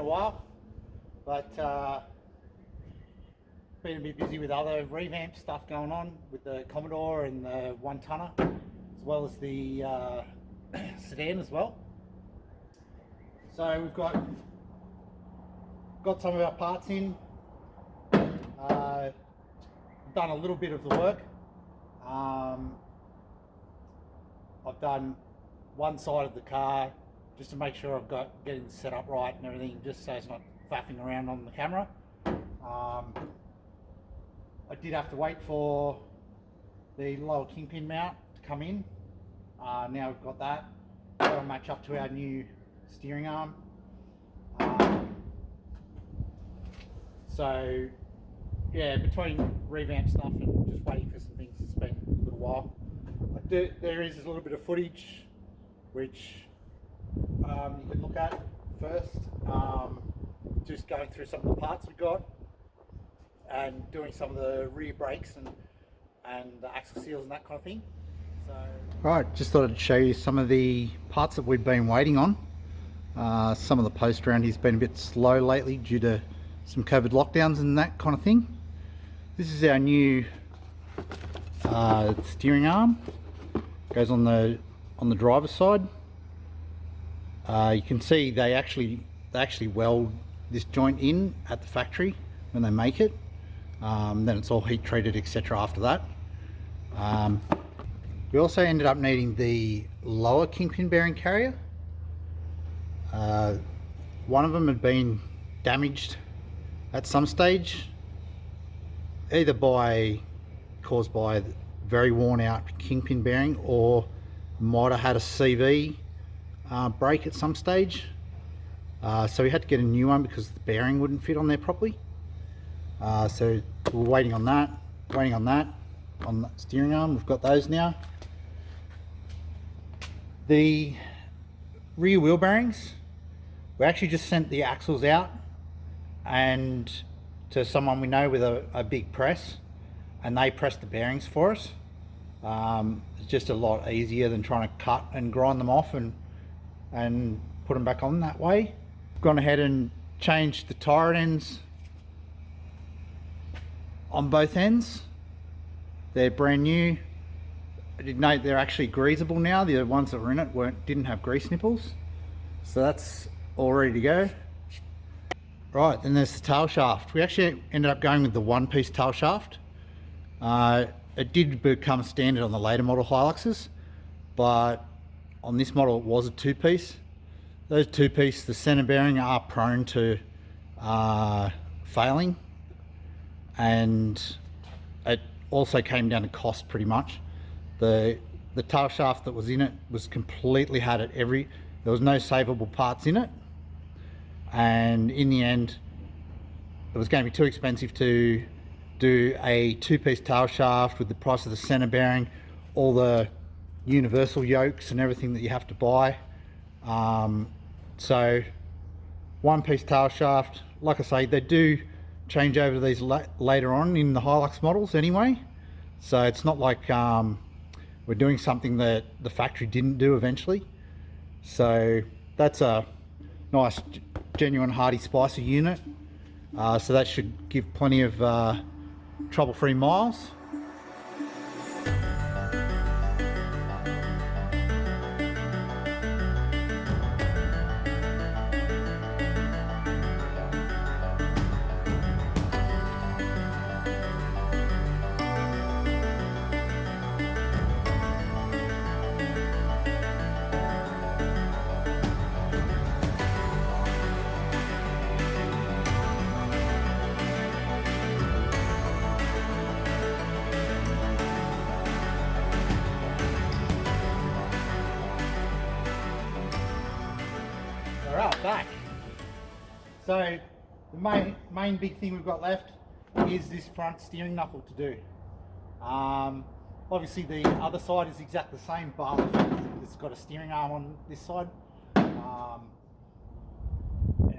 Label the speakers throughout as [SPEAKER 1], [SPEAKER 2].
[SPEAKER 1] while, but been a bit busy with other revamp stuff going on with the Commodore and the 1-tonner, as well as the sedan as well. So we've got some of our parts in. Done a little bit of the work. I've done one side of the car just to make sure I've got getting set up right and everything, just so it's not faffing around on the camera. I did have to wait for the lower Kingpin mount to come in. Now we've got that. That'll match up to our new steering arm. So yeah, between revamp stuff and just waiting for some things, it's been a little while. There is a little bit of footage which you can look at first, just going through some of the parts we got and doing some of the rear brakes and the axle seals and that kind of thing. So right, just thought I'd show you some of the parts that we've been waiting on. Some of the post around here's been a bit slow lately due to some COVID lockdowns and that kind of thing. This is our new steering arm. Goes on the driver's side. You can see they actually weld this joint in at the factory when they make it. Then it's all heat treated, etc. after that. We also ended up needing the lower Kingpin bearing carrier. One of them had been damaged at some stage, either caused by very worn out Kingpin bearing, or might have had a CV break at some stage. So we had to get a new one because the bearing wouldn't fit on there properly. So we're waiting on that, on the steering arm. We've got those now. The rear wheel bearings, we actually just sent the axles out and to someone we know with a big press, and they pressed the bearings for us. It's just a lot easier than trying to cut and grind them off and put them back on that way. Gone ahead and changed the tire ends on both ends. They're brand new. I did note they're actually greasable now. The ones that were in it didn't have grease nipples, so that's all ready to go. Right, then there's the tail shaft. We actually ended up going with the one-piece tail shaft. It did become standard on the later model Hiluxes, but on this model it was a two-piece. Those two-piece, the center bearing are prone to failing, and it also came down to cost pretty much. The tail shaft that was in it was completely there was no savable parts in it, and in the end it was going to be too expensive to do a two-piece tail shaft with the price of the center bearing, all the universal yokes and everything that you have to buy. So one-piece tail shaft. Like I say, they do change over to these later on in the Hilux models anyway, so it's not like we're doing something that the factory didn't do eventually. So that's a nice genuine hardy spicer unit, so that should give plenty of trouble-free miles. Back. So the main big thing we've got left is this front steering knuckle to do. Obviously the other side is exactly the same, but it's got a steering arm on this side. In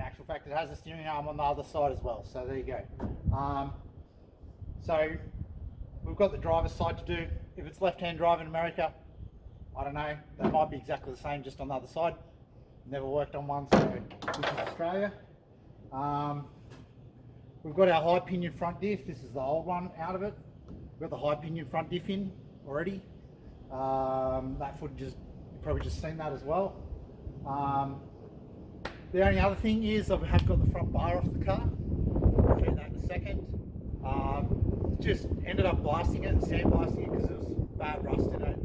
[SPEAKER 1] actual fact, it has a steering arm on the other side as well, so there you go. So we've got the driver's side to do. If it's left-hand drive in America, I don't know, they might be exactly the same, just on the other side. Never worked on one, so this is Australia. We've got our high pinion front diff. This is the old one out of it. We've got the high pinion front diff in already. That footage is, you've probably just seen that as well. The only other thing is I have got the front bar off the car. I'll show you that in a second. Just ended up blasting it, sandblasting it, because there was bad rust in it,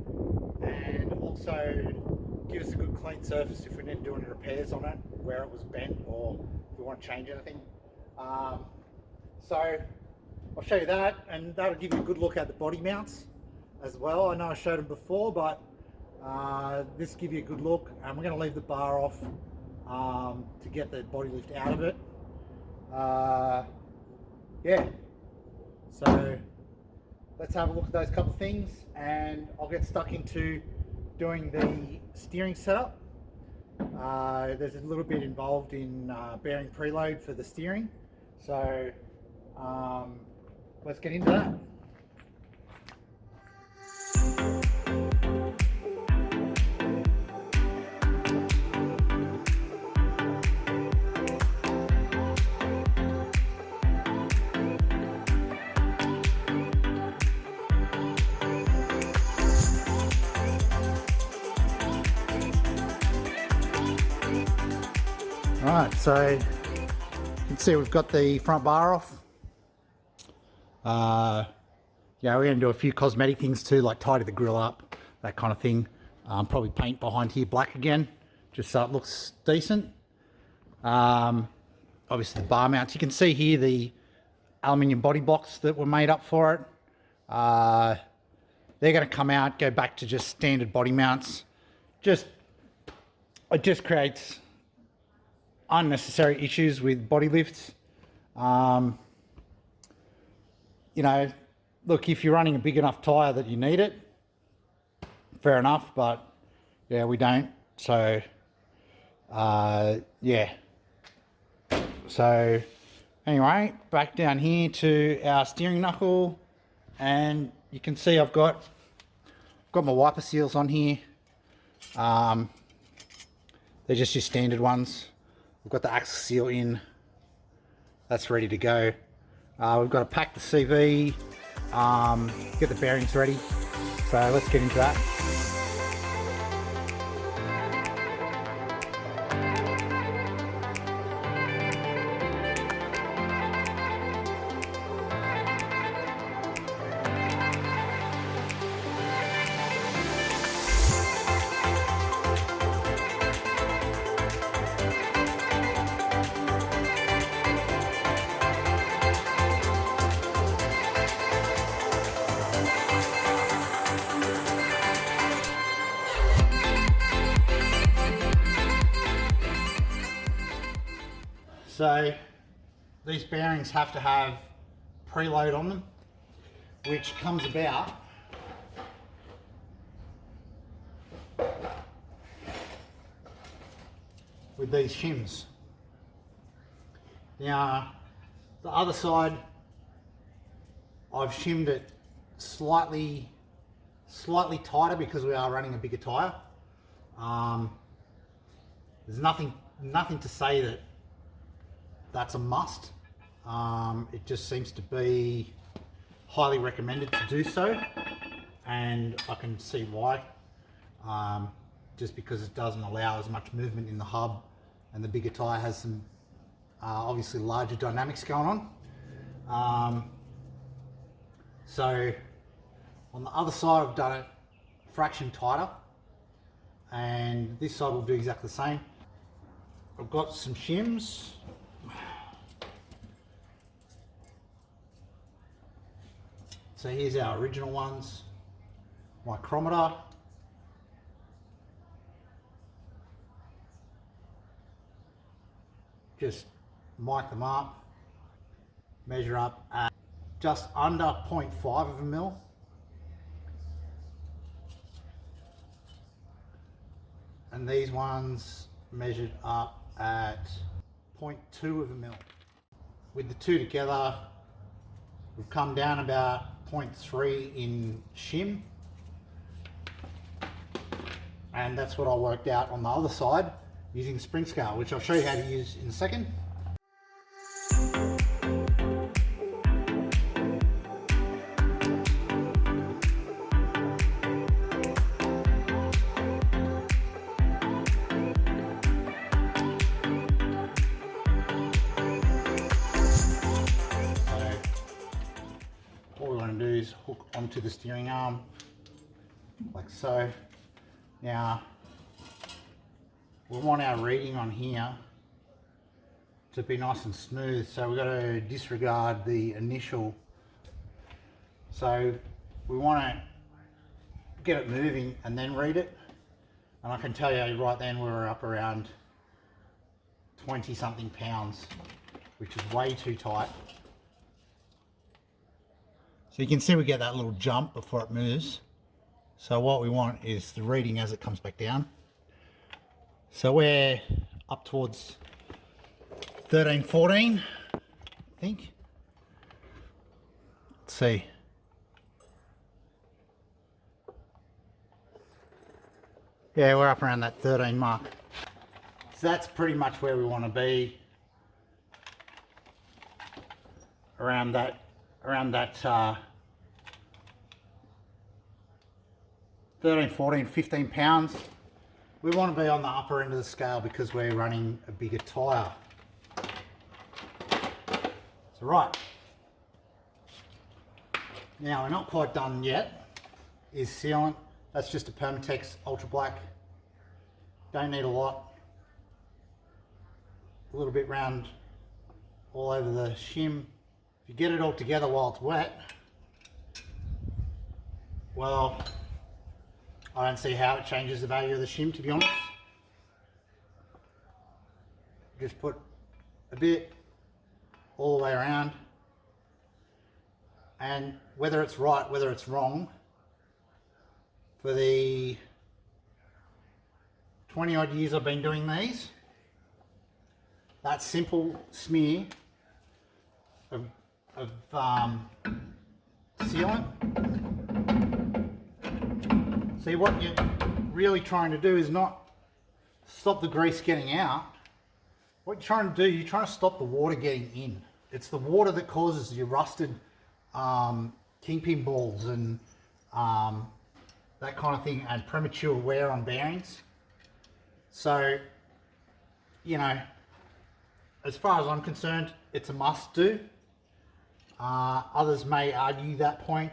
[SPEAKER 1] and also give us a good clean surface if we need to do any repairs on it where it was bent or if we want to change anything. So I'll show you that, and that'll give you a good look at the body mounts as well. I know I showed them before, but this will give you a good look, and we're going to leave the bar off to get the body lift out of it. Yeah, so let's have a look at those couple of things, and I'll get stuck into doing the steering setup. There's a little bit involved in bearing preload for the steering, so let's get into that. Alright, so you can see we've got the front bar off. Yeah, we're going to do a few cosmetic things too, like tidy the grill up, that kind of thing. Probably paint behind here black again, just so it looks decent. Obviously the bar mounts, you can see here the aluminium body blocks that were made up for it. They're going to come out, go back to just standard body mounts. It just creates unnecessary issues with body lifts. You know, look, if you're running a big enough tyre that you need it, fair enough, but yeah, we don't. So yeah, so anyway, back down here to our steering knuckle, and you can see I've got my wiper seals on here. They're just your standard ones. We've got the axle seal in, that's ready to go. We've got to pack the CV, get the bearings ready. So let's get into that. So these bearings have to have preload on them, which comes about with these shims. Now the other side, I've shimmed it slightly tighter because we are running a bigger tyre. There's nothing to say that that's a must. It just seems to be highly recommended to do so, and I can see why. Just because it doesn't allow as much movement in the hub, and the bigger tyre has some obviously larger dynamics going on. So on the other side I've done it a fraction tighter, and this side will do exactly the same. I've got some shims. So here's our original ones, micrometer. Just mic them up, measure up at just under 0.5 of a mil. And these ones measured up at 0.2 of a mil. With the two together, we've come down about 0.3 in shim, and that's what I worked out on the other side using the spring scale, which I'll show you how to use in a second. onto the steering arm, like so. Now, we want our reading on here to be nice and smooth, so we've got to disregard the initial. So we want to get it moving and then read it. And I can tell you right then we were up around 20 something pounds, which is way too tight. So you can see we get that little jump before it moves. So what we want is the reading as it comes back down. So we're up towards 13, 14, I think. Let's see. Yeah, we're up around that 13 mark. So that's pretty much where we want to be. Around that 13, 14, 15 pounds. We want to be on the upper end of the scale because we're running a bigger tyre. So right. Now we're not quite done yet. Is sealant. That's just a Permatex Ultra Black. Don't need a lot. A little bit round all over the shim. If you get it all together while it's wet, well, I don't see how it changes the value of the shim, to be honest. Just put a bit all the way around, and whether it's right, whether it's wrong, for the 20 odd years I've been doing these, that simple smear of sealant. See, what you're really trying to do is not stop the grease getting out. What you're trying to do, you're trying to stop the water getting in. It's the water that causes your rusted Kingpin balls and that kind of thing, and premature wear on bearings. So, you know, as far as I'm concerned, it's a must do. Others may argue that point,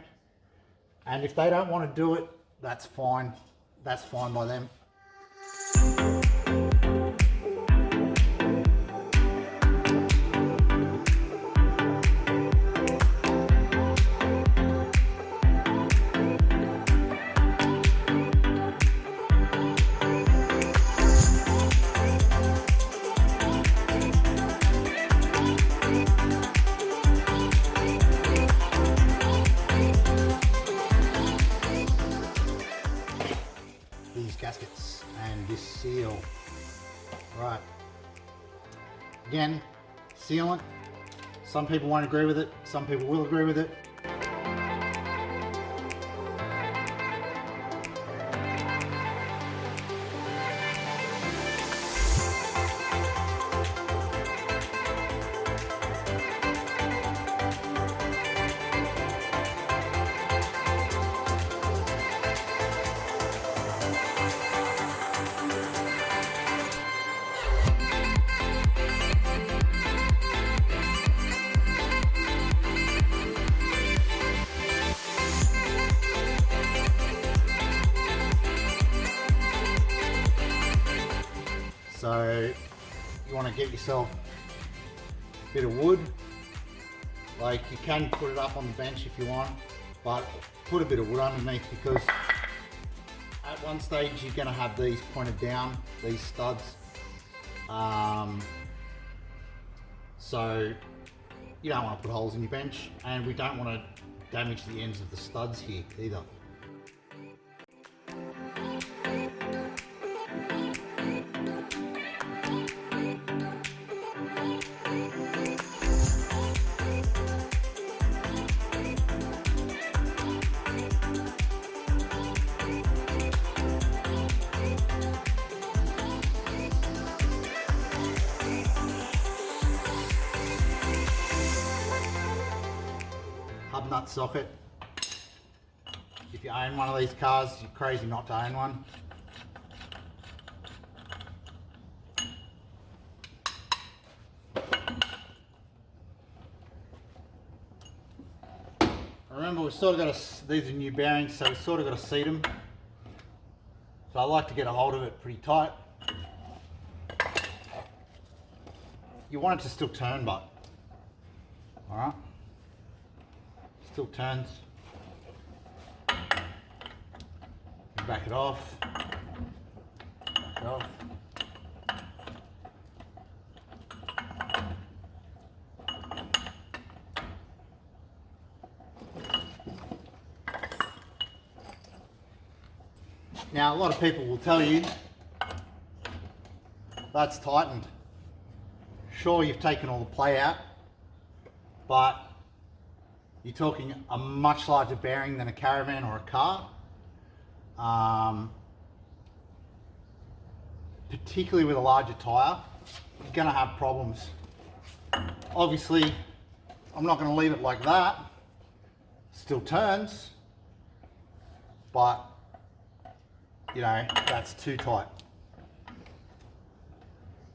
[SPEAKER 1] and if they don't want to do it, that's fine. That's fine by them. Gaskets and this seal. Right. Again, sealant. Some people won't agree with it, some people will agree with it. So you want to get yourself a bit of wood. Like, you can put it up on the bench if you want, but put a bit of wood underneath, because at one stage you're going to have these pointed down, these studs. So you don't want to put holes in your bench, and we don't want to damage the ends of the studs here either. Hub nut socket. If you own one of these cars, you're crazy not to own one. remember we've sort of got to, these are new bearings, so we've sort of got to seat them. So I like to get a hold of it pretty tight. You want it to still turn, but alright, still turns. Back it off. Back it off. Now, a lot of people will tell you that's tightened. Sure, you've taken all the play out, but you're talking a much larger bearing than a caravan or a car. Particularly with a larger tyre, you're going to have problems. Obviously, I'm not going to leave it like that. Still turns, but you know, that's too tight.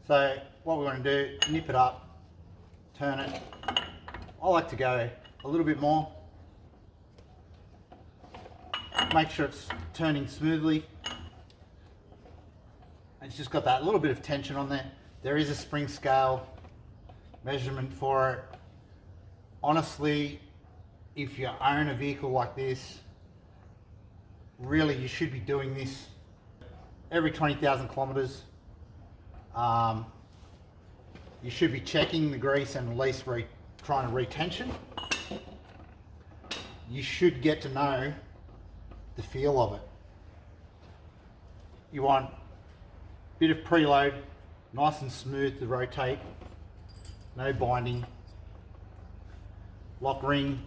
[SPEAKER 1] So what we want to do, nip it up, turn it. I like to go a little bit more. Make sure it's turning smoothly. It's just got that little bit of tension on there. There is a spring scale measurement for it. Honestly, if you own a vehicle like this, really you should be doing this every 20,000 kilometers. You should be checking the grease and at least trying to retension. You should get to know the feel of it. You want a bit of preload, nice and smooth to rotate, no binding, lock ring,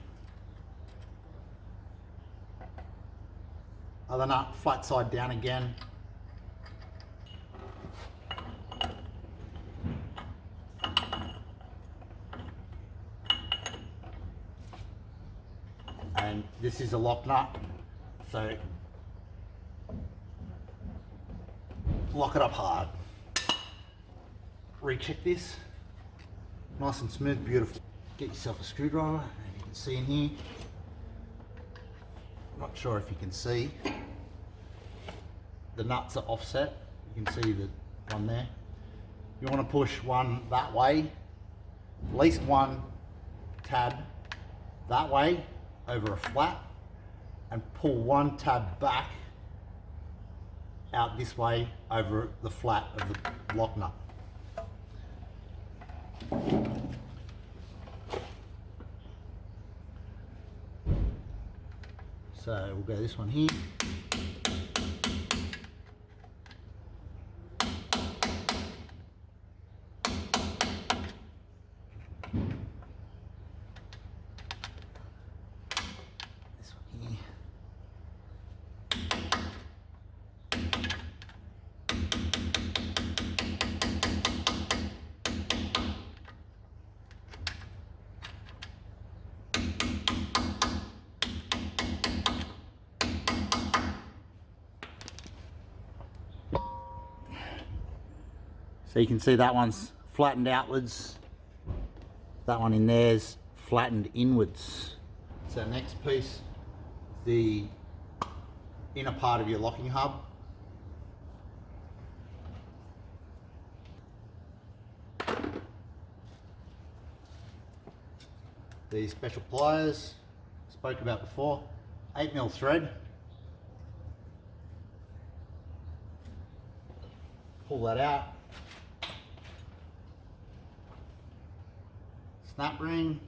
[SPEAKER 1] other nut flat side down again. And this is a lock nut, so lock it up hard. Recheck this, nice and smooth, beautiful. Get yourself a screwdriver, and you can see in here. Not sure if you can see. The nuts are offset. You can see the one there. You want to push one that way, at least one tab that way over a flat, and pull one tab back out this way over the flat of the lock nut. So we'll go this one here. This one here. So you can see that one's flattened outwards, that one in there's flattened inwards. So next piece, the inner part of your locking hub. These special pliers, spoke about before, 8mm thread. Pull that out. Snap ring.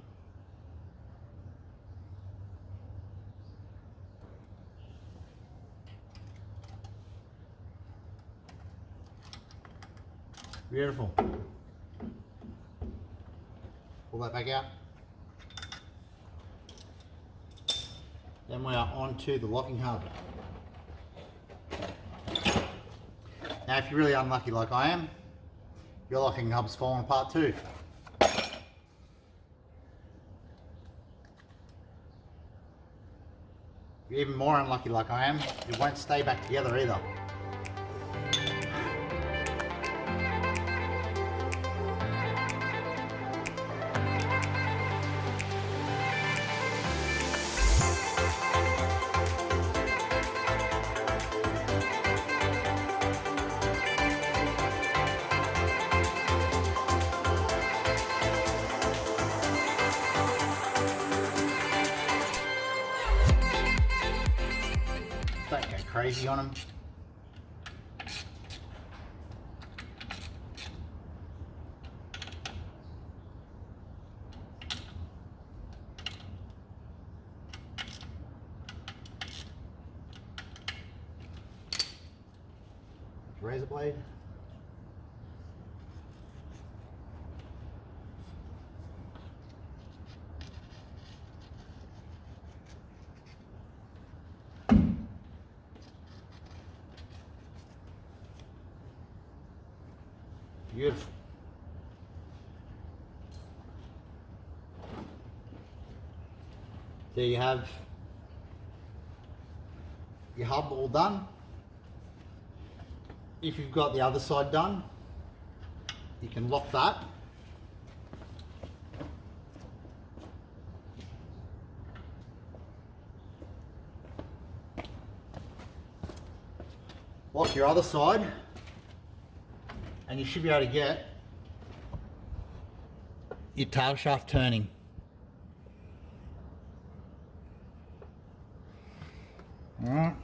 [SPEAKER 1] Beautiful. Pull that back out. Then we are on to the locking hub. Now if you're really unlucky like I am, your locking hub's falling apart too. If you're even more unlucky like I am, it won't stay back together either. crazy on them. Razor blade. Beautiful. There you have your hub all done. If you've got the other side done, you can lock that. Lock your other side, and you should be able to get your tail shaft turning. All right.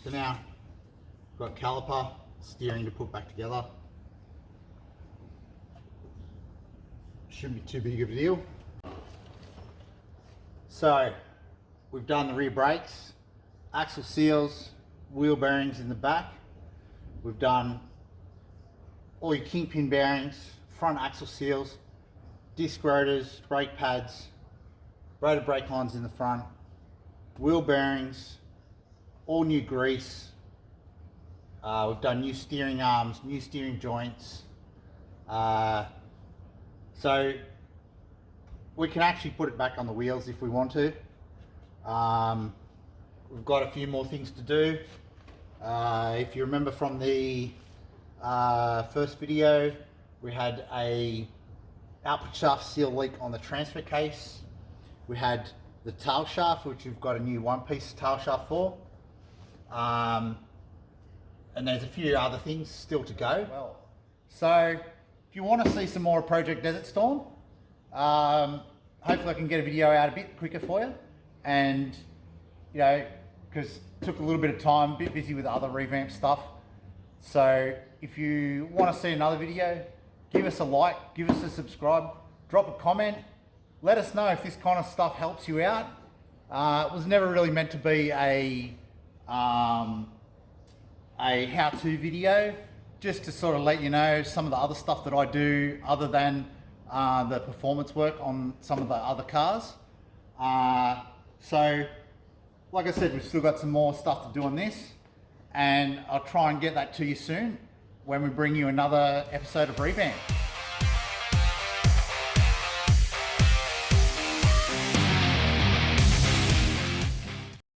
[SPEAKER 1] So now, we've got caliper, steering to put back together. Shouldn't be too big of a deal. So, we've done the rear brakes, axle seals, wheel bearings in the back. We've done all your Kingpin bearings, front axle seals, disc rotors, brake pads, rotor brake lines in the front, wheel bearings, all new grease. We've done new steering arms, new steering joints. So we can actually put it back on the wheels if we want to. We've got a few more things to do. If you remember from the first video, we had a output shaft seal leak on the transfer case. We had the tail shaft, which we've got a new one-piece tail shaft for. And there's a few other things still to go. So if you want to see some more of Project Desert Storm, hopefully I can get a video out a bit quicker for you. And, you know, because it took a little bit of time, a bit busy with other revamp stuff. So if you want to see another video, give us a like, give us a subscribe, drop a comment, let us know if this kind of stuff helps you out. It was never really meant to be a how-to video, just to sort of let you know some of the other stuff that I do other than the performance work on some of the other cars. So like I said, we've still got some more stuff to do on this, and I'll try and get that to you soon when we bring you another episode of Revamp.